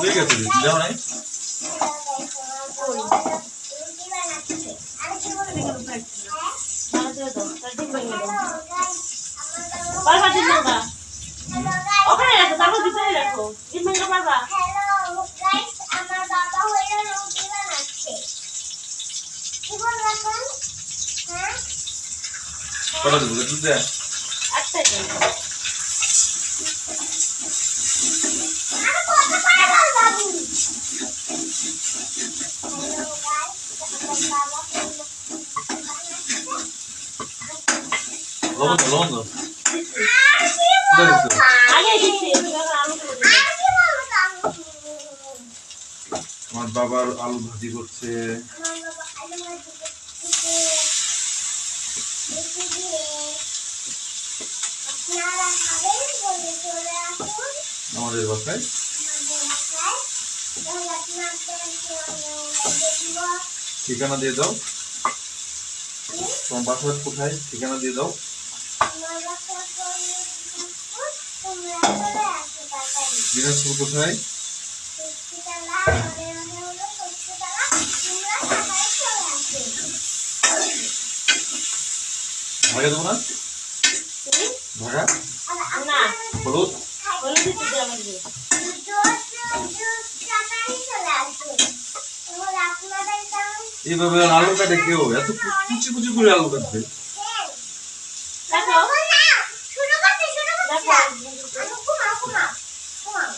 ভুলে গেছে যাও নাই ওখানে রাখো, তারপর ভিতরে রাখো। ইমঙ্গা পারবা? হ্যালো গাইস, আমার বাবা হইলো রুটি বানাচ্ছে। কি বলবেন? হ্যাঁ? কটা দেবো দুধ দে একটাই দেন। আমি কত পাগল বাবু। হ্যালো গাইস, আমার বাবা হইলো লবণ দাও আগে দিচ্ছি, এবার আলু করে দিন। আমার বাবার আলু ভাজি করছে আমাদের বাসায় ঠিকানা দিয়ে দাও তোমার বাসার কোথায় ঠিকানা দিয়ে দাও দিনাজপুর কোথায় ভাড়া দেবো না ভাড়া না, হলুদ হলুদ দিতে দিয়ে আমার দিয়ে। এইভাবে আলু কাটে কেউ এত কুচি কুচি করে আলু কাটবে